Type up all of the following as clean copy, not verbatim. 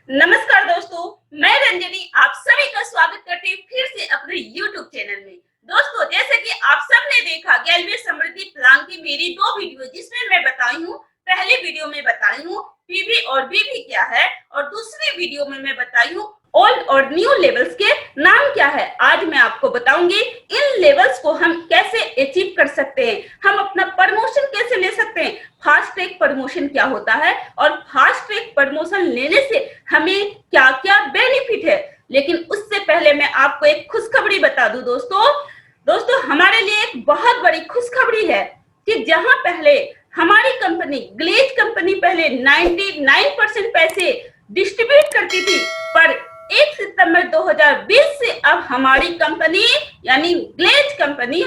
नमस्कार दोस्तों, मैं रंजनी आप सभी का स्वागत करती हूँ फिर से अपने YouTube चैनल में। दोस्तों, जैसे कि आप सबने देखा गैलवे समृद्धि प्लान की मेरी 2 वीडियो जिसमें मैं बताई हूँ। पहली वीडियो में बताई हूँ पीवी और बीवी क्या है और दूसरी वीडियो में मैं बताई हूँ ओल्ड और न्यू लेवल्स के नाम क्या है। आज मैं आपको बताऊंगी इन लेवल्स को हम कैसे अचीव कर सकते हैं, हम अपना प्रमोशन कैसे ले सकते हैं, फास्ट ट्रैक प्रमोशन क्या होता है और फास्ट ट्रैक प्रमोशन लेने से हमें क्या क्या बेनिफिट है। लेकिन उससे पहले मैं आपको एक खुशखबरी बता दूं दोस्तों हमारे लिए एक बहुत बड़ी खुशखबरी है कि जहां पहले हमारी कंपनी ग्लेज कंपनी पहले 99% पैसे डिस्ट्रीब्यूट करती थी, पर 1 सितंबर 2020 से अब हमारी कंपनी यानी ग्लेज कंपनी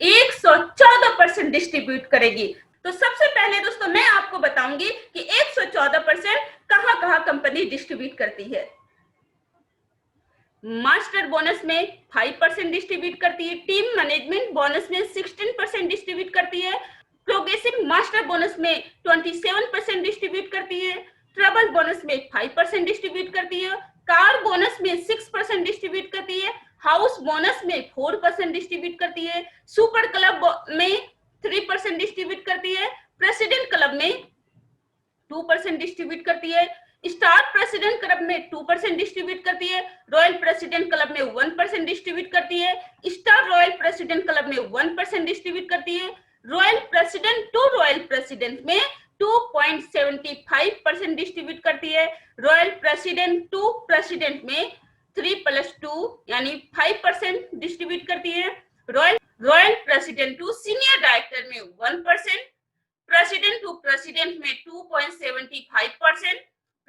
114% डिस्ट्रीब्यूट करेगी। तो सबसे पहले दोस्तों मैं आपको बताऊंगी कि 114% कहां कहां कंपनी डिस्ट्रीब्यूट करती है। मास्टर बोनस में 5% डिस्ट्रीब्यूट करती है, टीम मैनेजमेंट बोनस में 16% डिस्ट्रीब्यूट करती है, प्रोग्रेसिव मास्टर बोनस में 27% डिस्ट्रीब्यूट करती है, ट्रबल बोनस में 5% डिस्ट्रीब्यूट करती है, कार बोनस में 6% डिस्ट्रीब्यूट करती है, हाउस बोनस में 4% डिस्ट्रीब्यूट करती है, सुपर क्लब में 3% डिस्ट्रीब्यूट करती है, प्रेसिडेंट क्लब में 2% डिस्ट्रीब्यूट करती है, स्टार प्रेसिडेंट क्लब में 2% डिस्ट्रीब्यूट करती है, रॉयल प्रेसिडेंट क्लब में 1% डिस्ट्रीब्यूट करती है, स्टार रॉयल प्रेसिडेंट क्लब में 1% डिस्ट्रीब्यूट करती है, royal president to royal president में 2.75% डिस्ट्रीब्यूट करती है, रॉयल प्रेसिडेंट टू प्रेसिडेंट में 3+2 यानी 5% डिस्ट्रीब्यूट करती है, royal president to senior director में 1%, प्रेसिडेंट टू प्रेसिडेंट में 2.75%,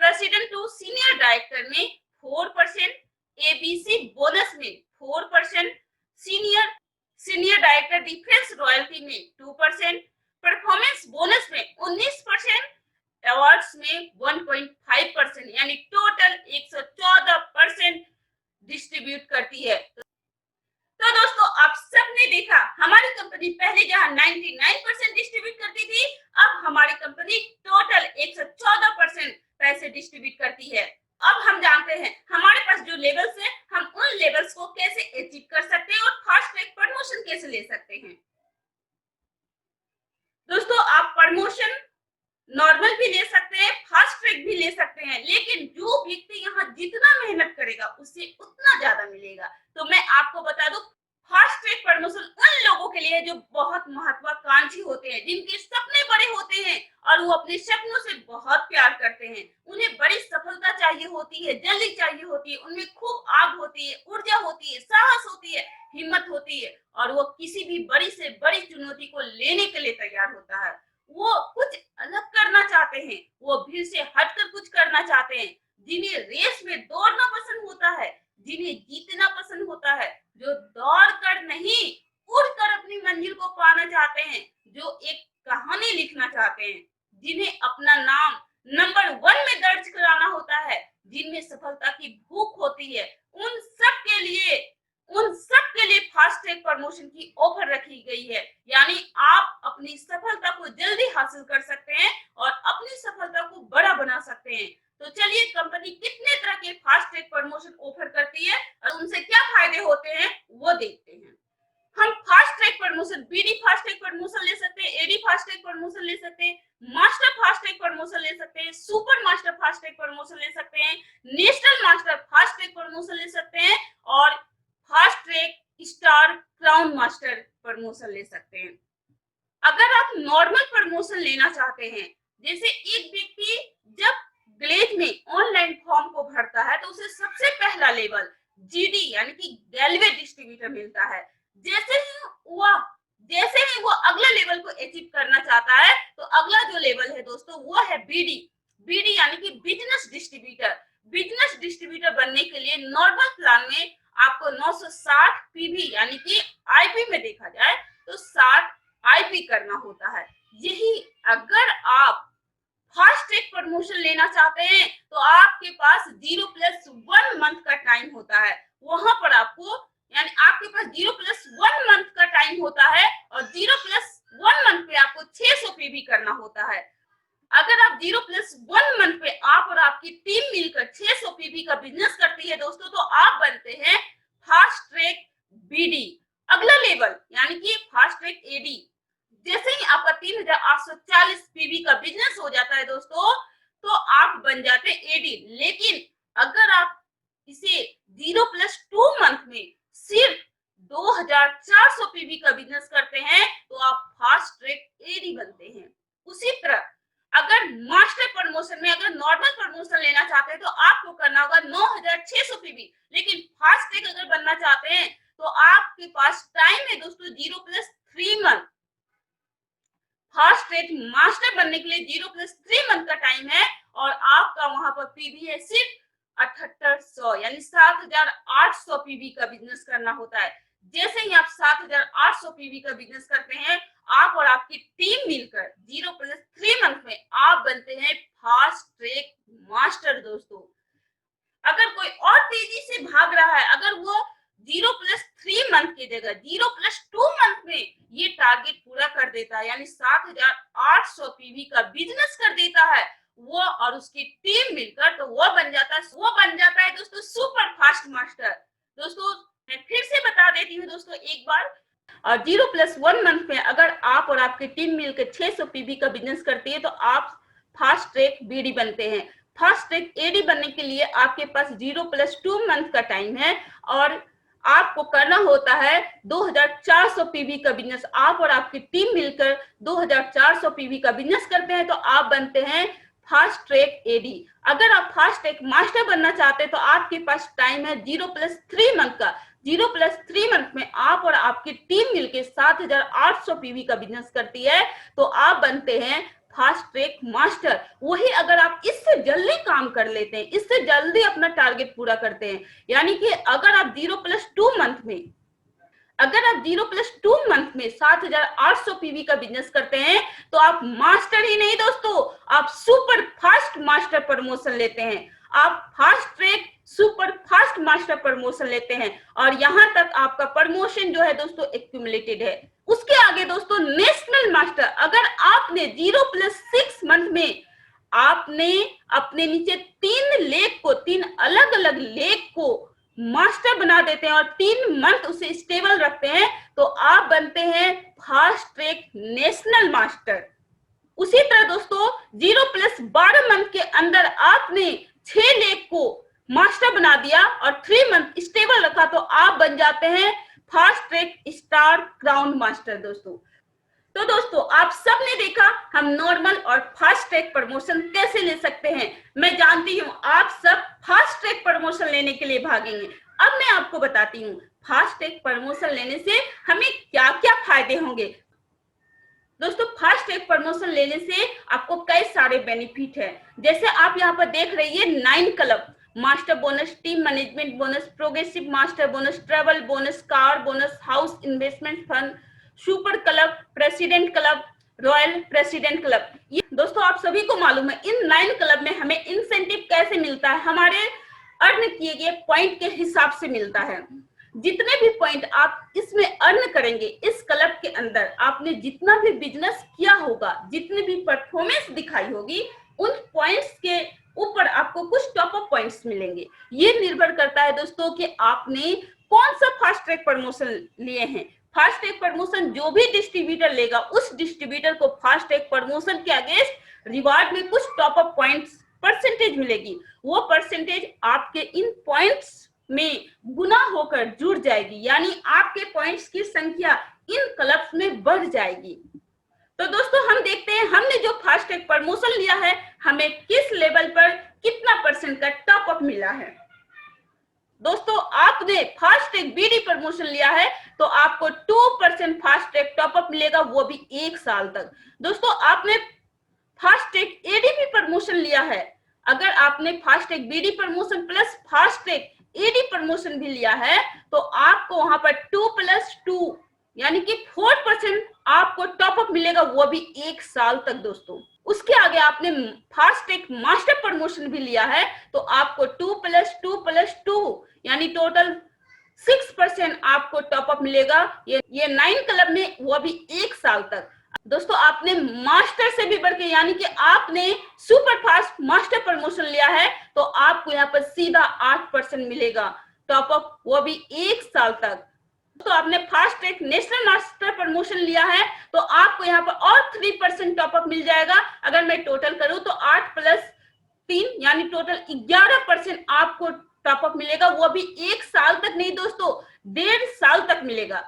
प्रेसिडेंट टू सीनियर डायरेक्टर में 4%, एबीसी बोनस में 4%, सीनियर डायरेक्टर डिफेंस रॉयल्टी में 2%, परफॉर्मेंस बोनस में 19%, अवार्ड्स में 1.5% यानी टोटल 114% डिस्ट्रीब्यूट करती है। तो दोस्तों आप सबने देखा हमारी कंपनी पहले जहां 99% डिस्ट्रीब्यूट करती थी, अब हमारी कंपनी टोटल 114% पैसे डिस्ट्रीब्यूट करती है। अब हम जानते हैं हमारे पास जो लेवल्स है हम उन लेवल्स को कैसे अचीव कर सकते हैं और फास्ट ट्रैक प्रमोशन कैसे ले सकते हैं। दोस्तों आप प्रमोशन नॉर्मल भी ले सकते हैं, फास्ट ट्रैक भी ले सकते हैं, लेकिन जो व्यक्ति यहाँ जितना मेहनत करेगा उससे उतना ज्यादा मिलेगा। तो मैं आपको बता दूं फास्ट ट्रैक प्रमोशन उन लोगों के लिए जो बहुत महत्वाकांक्षी होते हैं, जिनके सपने बड़े होते हैं और वो अपने सपनों से बहुत प्यार करते हैं, उन्हें बड़ी सफलता चाहिए होती है, जल्दी चाहिए होती है, उनमें खूब आग होती है, ऊर्जा होती है, साहस होती है, हिम्मत होती है और वो किसी भी बड़ी से बड़ी चुनौती को लेने के लिए तैयार होता है। वो कुछ अलग करना चाहते हैं, वो भीड़ से हटकर कुछ करना चाहते हैं, जिन्हें रेस में दौड़ना पसंद होता है, जिन्हें जीतना पसंद होता है, जो दौड़ कर नहीं उड़कर अपनी मंजिल को पाना चाहते हैं, जो एक कहानी लिखना चाहते हैं, जिन्हें अपना नाम नंबर 1 में दर्ज कराना होता है, जिनमें सफलता की भूख होती है, उन सब के लिए फास्ट ट्रैक प्रमोशन की ऑफर रखी गई है। यानी आप अपनी सफलता को जल्दी हासिल कर सकते हैं और अपनी सफलता को बड़ा बना सकते हैं। तो चलिए कंपनी कितने तरह के फास्ट ट्रैक प्रमोशन ऑफर करती है और उनसे क्या फायदे होते हैं वो देखते हैं। हम fast track promotion BD fast track promotion ले सकते हैं, एडी फास्ट ट्रैक प्रमोशन ले सकते हैं, मास्टर फास्ट ट्रैक प्रमोशन ले सकते हैं, super master fast track promotion ले सकते हैं, national master fast track promotion ले सकते हैं और fast track star crown master promotion ले सकते हैं। अगर आप नॉर्मल प्रमोशन लेना चाहते हैं, जैसे एक व्यक्ति जब ग्लेज में ऑनलाइन फॉर्म को भरता है तो उसे सबसे पहला लेवल जीडी यानी कि गैलवे डिस्ट्रीब्यूटर मिलता है। जैसे ही वो अगला लेवल को अचीव करना चाहता है तो अगला जो लेवल है दोस्तों वो है बीडी। बीडी यानी कि बिजनेस डिस्ट्रीब्यूटर। बिजनेस डिस्ट्रीब्यूटर बनने के लिए नॉर्मल प्लान में आपको 960 पीवी यानी कि आईपी में देखा जाए तो 60 आईपी करना होता है। यही अगर आप फास्ट ट्रैक प्रमोशन लेना चाहते हैं तो आपके पास 0+1 मंथ का टाइम होता है। वहां पर आपको यानी आपके पास 0+1 मंथ का टाइम होता है और 0+1 मंथ पे आपको 600 पीवी करना होता है। अगर आप 0+1 मंथ पे आप और आपकी टीम मिलकर 600 पीवी का बिजनेस करती है दोस्तों, तो आप बनते हैं फास्ट ट्रैक बीडी। अगला लेवल यानी कि फास्ट ट्रैक एडी। जैसे ही आपका 3840 पीवी का बिजनेस हो जाता है दोस्तों, तो आप बन जाते हैं एडी। लेकिन अगर आप इसे 0+2 मंथ में सिर्फ 2400 पीवी का बिजनेस करते हैं, तो आप फास्ट ट्रैक एडी बनते हैं। उसी तरह अगर मास्टर प्रमोशन में अगर नॉर्मल प्रमोशन लेना चाहते हैं, तो आपको करना होगा 9600 पीवी। लेकिन फास्ट ट्रैक अगर बनना चाहते हैं, तो आपके पास टाइम है दोस्तों 0+3 मंथ। फास्ट ट्रैक मास्टर बनने के लिए 0+3 मंथ का टाइम है, और आपका वहां पर पीवी है सिर्फ 7800 यानी 7800 पीवी का बिजनेस करना होता है। जैसे ही आप 7800 पीवी का बिजनेस करते हैं, आप और आपकी टीम मिलकर 0+3 मंथ में आप बनते हैं फास्ट ट्रैक मास्टर दोस्तों। अगर कोई और तेजी से भाग रहा है, अगर वो 0+3 मंथ की जगह 0+2 मंथ में ये टारगेट पूरा कर देता है, यानी 7800 पीवी का बिजनेस कर देता है, वो और उसकी टीम मिलकर, तो वो बन जाता है दोस्तों सुपर फास्ट मास्टर। दोस्तों मैं फिर से बता देती हूँ दोस्तों एक बार, और 0+1 मंथ में अगर आप और आपकी टीम मिलकर 600 पीवी का बिजनेस करती है, तो आप फास्ट ट्रैक बीडी बनते हैं। फास्ट ट्रैक एडी बनने के लिए आपके पास 0+2 मंथ का टाइम है, और आपको करना होता है 2400 पीवी का बिजनेस। आप और आपकी टीम मिलकर 2400 पीवी का बिजनेस करते हैं, तो आप बनते हैं फास्ट ट्रैक एडी। अगर आप फास्ट ट्रैक मास्टर बनना चाहते हैं, तो आपके पास टाइम है 0+3 मंथ का। 0+3 मंथ में आप और आपकी टीम मिलकर 7800 पीवी का बिजनेस करती है, तो आप बनते हैं फास्ट ट्रैक मास्टर। वही अगर आप इससे जल्दी काम कर लेते हैं, इससे जल्दी अपना टारगेट पूरा करते हैं, यानी कि अगर आप 0+2 मंथ में 7800 पीवी का बिजनेस करते हैं, तो आप मास्टर ही नहीं दोस्तों, आप सुपर फास्ट मास्टर प्रमोशन लेते हैं। आप fast track super fast master promotion लेते हैं, और यहां तक आपका प्रमोशन जो है दोस्तों एक्यूमुलेटेड है। उसके आगे दोस्तों नेशनल मास्टर। अगर आपने 0+6 मंथ में आपने अपने नीचे 3 अलग अलग लेग को मास्टर बना देते हैं और 3 मंथ उसे स्टेबल रखते हैं, तो आप बनते हैं फास्ट ट्रैक नेशनल मास्टर। उसी तरह दोस्तों 0+12 मंथ के अंदर आपने 6 लेग को मास्टर बना दिया और 3 मंथ स्टेबल रखा, तो आप बन जाते हैं fast track star crown master दोस्तों। तो दोस्तों आप सब ने देखा हम नॉर्मल और फास्ट ट्रैक प्रमोशन कैसे ले सकते हैं। मैं जानती हूँ आप सब फास्ट ट्रैक प्रमोशन लेने के लिए भागेंगे। अब मैं आपको बताती हूँ फास्ट ट्रैक प्रमोशन लेने से हमें क्या क्या फायदे होंगे। दोस्तों फास्ट ट्रैक प्रमोशन लेने से आपको कई सारे बेनिफिट है। जैसे आप यहाँ पर देख रही है 9 club, master bonus, team management bonus, progressive master bonus, travel bonus, car bonus, house investment fund, super club, president club, royal president club. ये दोस्तों आप सभी को मालूम है इन 9 क्लब में हमें इंसेंटिव कैसे मिलता है, हमारे अर्न किए गए पॉइंट के हिसाब से मिलता है। जितने भी पॉइंट आप इसमें अर्न करेंगे, इस क्लब के अंदर आपने जितना भी बिजनेस किया होगा, जितनी भी परफॉर्मेंस दिखाई होगी, उन पॉइंट्स के ऊपर आपको कुछ टॉप अप पॉइंट्स मिलेंगे। ये निर्भर करता है दोस्तों कि आपने कौन सा फास्ट ट्रैक प्रमोशन लिए हैं। फास्ट ट्रैक प्रमोशन जो भी डिस्ट्रीब्यूटर लेगा, उस डिस्ट्रीब्यूटर को फास्ट ट्रैक प्रमोशन के अगेंस्ट रिवार्ड में कुछ टॉप अप पॉइंट्स परसेंटेज मिलेगी। वो परसेंटेज आपके इन पॉइंट्स में गुना होकर जुड़ जाएगी, यानी आपके पॉइंट्स की संख्या इन क्लब्स में बढ़ जाएगी। तो दोस्तों हम देखते हैं हमने जो फास्ट ट्रैक प्रमोशन लिया है, हमें किस लेवल पर कितना % का टॉप अप मिला है। दोस्तों आपने फास्ट ट्रैक बीडी प्रमोशन लिया है, तो आपको 2% फास्ट ट्रैक टॉप अप मिलेगा, वो भी 1 साल तक। दोस्तों आपने फास्ट ट्रैक एडीपी प्रमोशन लिया है, अगर आपने fast track BD promotion plus fast track AD promotion भी लिया है, तो आपको वहां पर 2+2 यानी कि 4% आपको टॉप अप मिलेगा, वो भी 1 साल तक दोस्तों। उसके आगे आपने फास्ट ट्रैक मास्टर प्रमोशन भी लिया है, तो आपको 2+2+2 यानी टोटल 6% आपको टॉप अप मिलेगा, ये 9 क्लब में, वो भी 1 साल तक। दोस्तों आपने मास्टर से भी बढ़ के यानी कि आपने सुपर फास्ट मास्टर प्रमोशन लिया है तो आपको यहाँ पर सीधा 8% मिलेगा टॉप अप, वो भी 1 साल तक। तो आपने fast track national master promotion लिया है तो आपको यहाँ पर और 3% टॉप अप मिल जाएगा। अगर मैं टोटल करूं तो 8 + 3 यानी टोटल 11% आपको टॉप अप मिलेगा, वो भी 1 साल तक नहीं दोस्तों, 1.5 साल तक मिलेगा।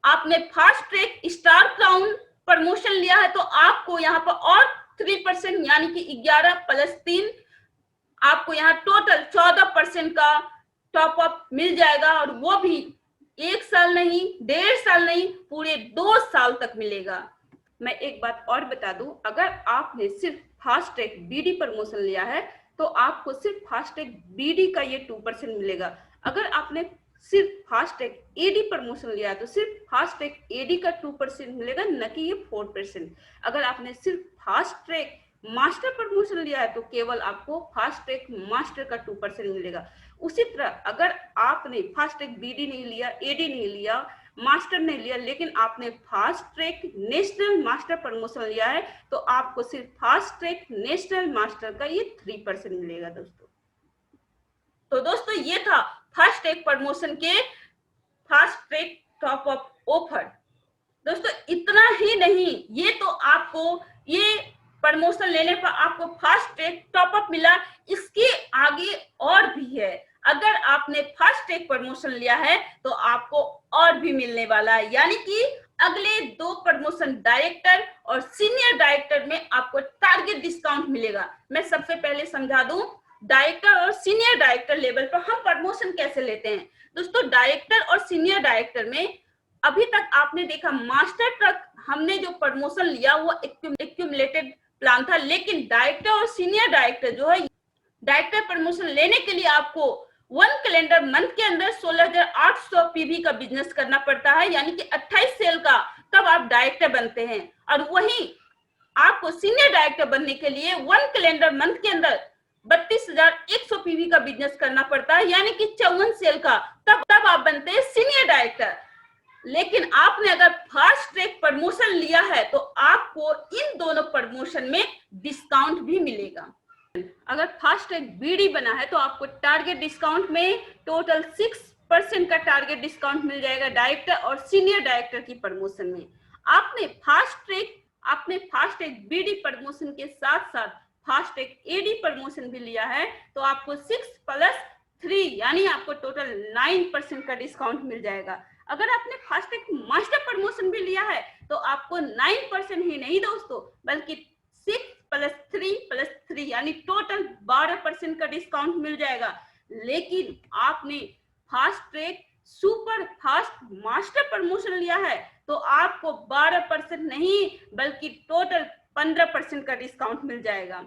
आपने fast track star crown promotion लिया है तो आपको यहाँ पर और 3% यानी कि 11 + 3 आपको यहाँ टोटल 14% का टॉप अप मिल जाएगा और वो भी 1 साल नहीं, 1.5 साल नहीं, पूरे 2 साल तक मिलेगा। मैं एक बात और बता दूं, अगर आपने सिर्फ फास्ट ट्रैक बीडी प्रमोशन लिया है तो आपको सिर्फ फास्ट ट्रैक बीडी का ये 2% मिलेगा। अगर आपने सिर्फ फास्ट ट्रैक एडी प्रमोशन लिया है तो सिर्फ फास्ट ट्रैक एडी का 2% मिलेगा, न कि ये 4%। अगर आपने सिर्फ फास्ट ट्रैक मास्टर प्रमोशन लिया है तो केवल आपको फास्ट ट्रैक मास्टर का 2% मिलेगा। उसी तरह अगर आपने फास्ट ट्रैक बीडी नहीं लिया, एडी नहीं लिया, मास्टर नहीं लिया, लेकिन आपने fast track national master promotion लिया है तो आपको सिर्फ फास्ट ट्रैक नेशनल मास्टर का ये 3% मिलेगा दोस्तों। तो दोस्तों ये था फास्ट ट्रैक प्रमोशन के fast track top up offer. दोस्तों इतना ही नहीं, ये तो आपको ये प्रमोशन लेने पर आपको फास्ट ट्रैक टॉप अप मिला, इसके आगे और भी है। अगर आपने फास्ट ट्रैक प्रमोशन लिया है तो आपको और भी मिलने वाला है, यानी कि अगले 2 प्रमोशन डायरेक्टर और सीनियर डायरेक्टर में आपको टारगेट डिस्काउंट मिलेगा। मैं सबसे पहले समझा दूं डायरेक्टर और सीनियर डायरेक्टर लेवल पर हम प्रमोशन कैसे लेते हैं। दोस्तों डायरेक्टर और सीनियर डायरेक्टर में अभी तक आपने देखा मास्टर तक हमने जो प्रमोशन लिया वो एक्यूमुलेटेड प्लान था, लेकिन डायरेक्टर और सीनियर डायरेक्टर जो है, डायरेक्टर प्रमोशन लेने के लिए आपको 1 कैलेंडर मंथ के अंदर 16,800 पीवी का बिजनेस करना पड़ता है, यानी कि 28 सेल का, तब आप डायरेक्टर बनते हैं। और वहीं आपको सीनियर डायरेक्टर बनने के लिए 1 कैलेंडर मंथ के अंदर 32,100 पीवी का बिजनेस करना पड़ता है, यानी कि 54 सेल का, तब आप बनते हैं सीनियर डायरेक्टर। लेकिन आपने अगर फास्ट ट्रैक प्रमोशन लिया है तो आपको इन दोनों प्रमोशन में डिस्काउंट भी मिलेगा। अगर फास्ट ट्रैक बीडी बना है तो आपको टारगेट डिस्काउंट में टोटल 6% का टारगेट डिस्काउंट मिल जाएगा डायरेक्टर और सीनियर डायरेक्टर की प्रमोशन में। आपने फास्ट ट्रैक बीडी प्रमोशन के साथ साथ फास्ट ट्रैक एडी प्रमोशन भी लिया है तो आपको 6 + 3 यानी आपको टोटल 9% का डिस्काउंट मिल जाएगा। अगर आपने फास्ट ट्रैक मास्टर प्रमोशन भी लिया है तो आपको 9% ही नहीं दोस्तों, बल्कि 6 + 3 + 3 यानी टोटल 12% का डिस्काउंट मिल जाएगा। लेकिन आपने fast track super fast master promotion लिया है तो आपको 12% नहीं बल्कि टोटल 15% का डिस्काउंट मिल जाएगा।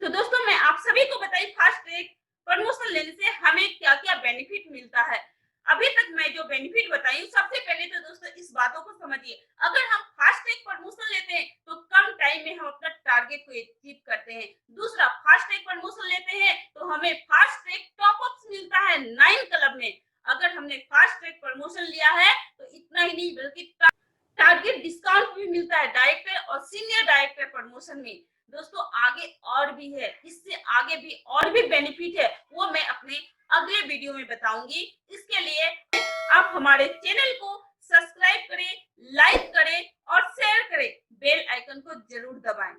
तो दोस्तों मैं आप सभी को बताई फास्ट ट्रैक प्रमोशन लेने से हमें क्या क्या बेनिफिट मिलता है। अभी तक मैं जो बेनिफिट बताई, सबसे पहले तो दोस्तों इस बातों को समझिए, अगर हम फास्ट ट्रैक प्रमोशन लेते हैं तो कम टाइम में हम अपना टारगेट को अचीव करते हैं। दूसरा, फास्ट ट्रैक प्रमोशन लेते हैं तो हमें फास्ट ट्रैक टॉप अप्स मिलता है 9 क्लब में। अगर हमने फास्ट ट्रैक प्रमोशन लिया है तो इतना ही नहीं बल्कि टारगेट डिस्काउंट भी मिलता है डायरेक्टर और सीनियर डायरेक्टर प्रमोशन में। दोस्तों आगे और भी है, इससे आगे भी और भी बेनिफिट है, वो मैं अपने अगले वीडियो में बताऊंगी। इसके लिए आप हमारे चैनल को सब्सक्राइब करें, लाइक करें और शेयर करें, बेल आइकन को जरूर दबाएं।